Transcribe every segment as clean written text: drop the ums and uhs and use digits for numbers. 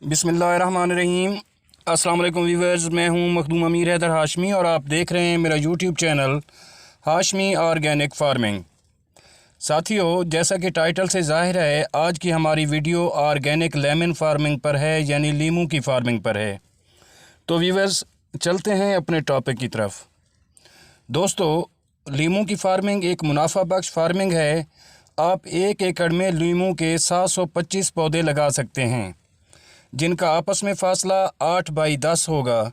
बिस्मिल्लाहिर्रहमानिर्रहीम। अस्सलाम वालेकुम व्यूअर्स, मैं हूं मखदूम अमीर हैदर हाशमी और आप देख रहे हैं मेरा YouTube channel Hashmi organic farming. साथियों, जैसा कि टाइटल से ज़ाहिर है, आज की हमारी वीडियो ऑर्गेनिक लेमन फार्मिंग पर है, यानी लीमू की फार्मिंग पर है। तो व्यूअर्स, चलते हैं अपने टॉपिक की तरफ। दोस्तों, लीमू की फार्मिंग एक मुनाफा बख्श फार्मिंग है। आप 1 एकड़ में लीमू के 725 पौधे लगा सकते हैं, जिनका आपस में फ़ासला 8 बाई 10 होगा।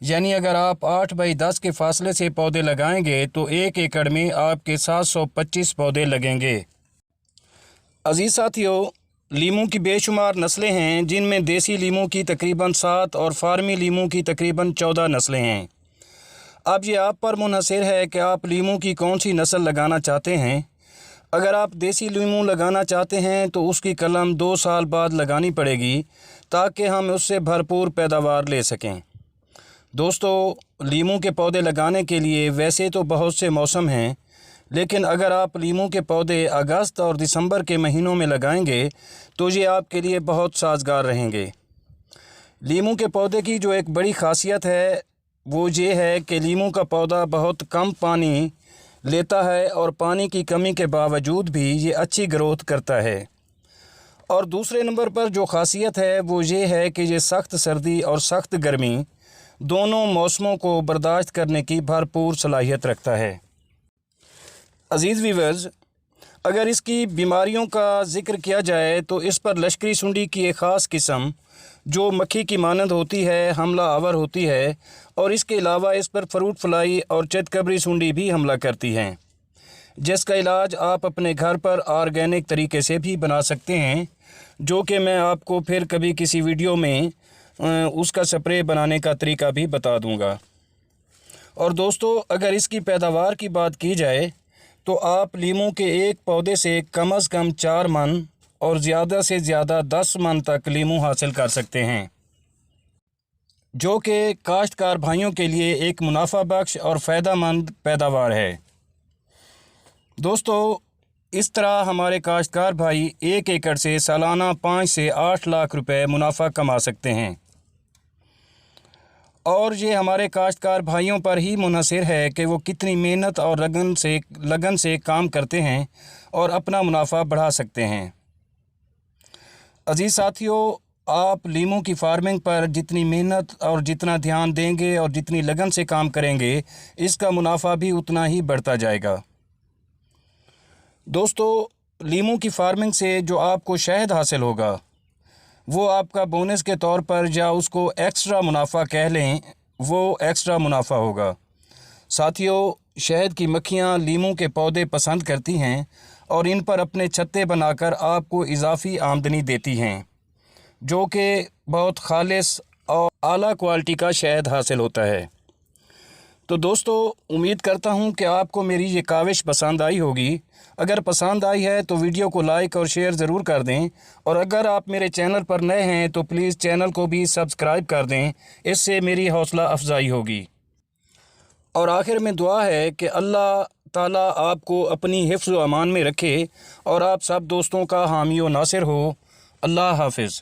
यानी अगर आप 8 बाई 10 के फासले से पौधे लगाएंगे तो 1 एकड़ में आपके 725 पौधे लगेंगे। अजीज़ साथियों, लीमू की बेशुमार नस्लें हैं, जिनमें देसी लीमू की तकरीबन 7 और फार्मी लीमू की तकरीबन 14 नस्लें हैं। अब ये आप पर मुनहसर है कि आप लीमू की कौन सी नस्ल लगाना चाहते हैं। अगर आप देसी लीमू लगाना चाहते हैं तो उसकी कलम 2 साल बाद लगानी पड़ेगी, ताकि हम उससे भरपूर पैदावार ले सकें। दोस्तों, लीमू के पौधे लगाने के लिए वैसे तो बहुत से मौसम हैं, लेकिन अगर आप लीमू के पौधे अगस्त और दिसंबर के महीनों में लगाएंगे तो ये आपके लिए बहुत साजगार रहेंगे। लीमू के पौधे की जो एक बड़ी ख़ासियत है वो ये है कि लीमू का पौधा बहुत कम पानी लेता है और पानी की कमी के बावजूद भी ये अच्छी ग्रोथ करता है। और दूसरे नंबर पर जो ख़ासियत है वो ये है कि ये सख्त सर्दी और सख्त गर्मी दोनों मौसमों को बर्दाश्त करने की भरपूर सलाहियत रखता है। अज़ीज़ व्यूअर्स, अगर इसकी बीमारियों का ज़िक्र किया जाए तो इस पर लश्करी सुंडी की एक ख़ास किस्म जो मक्खी की मानंद होती है हमला आवर होती है, और इसके अलावा इस पर फ्रूट फ्लाई और चितकबरी सुंडी भी हमला करती हैं, जिसका इलाज आप अपने घर पर ऑर्गेनिक तरीके से भी बना सकते हैं, जो कि मैं आपको फिर कभी किसी वीडियो में उसका स्प्रे बनाने का तरीका भी बता दूंगा। और दोस्तों, अगर इसकी पैदावार की बात की जाए तो आप लीमू के एक पौधे से कम से कम 4 मन और ज़्यादा से ज़्यादा 10 मन तक लीमू हासिल कर सकते हैं, जो कि काश्तकार भाइयों के लिए एक मुनाफा बख्श और फ़ायदेमंद पैदावार है। दोस्तों, इस तरह हमारे काश्तकार भाई 1 एकड़ से सालाना 5 से 8 लाख रुपए मुनाफा कमा सकते हैं। और ये हमारे काश्तकार भाइयों पर ही मुनहसर है कि वो कितनी मेहनत और लगन से काम करते हैं और अपना मुनाफा बढ़ा सकते हैं। अजीज़ साथियों, आप लीमू की फार्मिंग पर जितनी मेहनत और जितना ध्यान देंगे और जितनी लगन से काम करेंगे, इसका मुनाफा भी उतना ही बढ़ता जाएगा। दोस्तों, लीमू की फार्मिंग से जो आपको शहद हासिल होगा वो आपका बोनस के तौर पर, या उसको एक्स्ट्रा मुनाफा कह लें, वो एक्स्ट्रा मुनाफा होगा। साथियों, शहद की मक्खियाँ लीमू के पौधे पसंद करती हैं और इन पर अपने छत्ते बनाकर आपको इजाफ़ी आमदनी देती हैं, जो कि बहुत खालिस और आला क्वालिटी का शहद हासिल होता है। तो दोस्तों, उम्मीद करता हूं कि आपको मेरी ये काविश पसंद आई होगी। अगर पसंद आई है तो वीडियो को लाइक और शेयर ज़रूर कर दें, और अगर आप मेरे चैनल पर नए हैं तो प्लीज़ चैनल को भी सब्सक्राइब कर दें, इससे मेरी हौसला अफजाई होगी। और आखिर में दुआ है कि अल्लाह ताला आपको अपनी हिफ्ज़ व अमान में रखे और आप सब दोस्तों का हामी व नासिर हो। अल्लाह हाफ़िज़।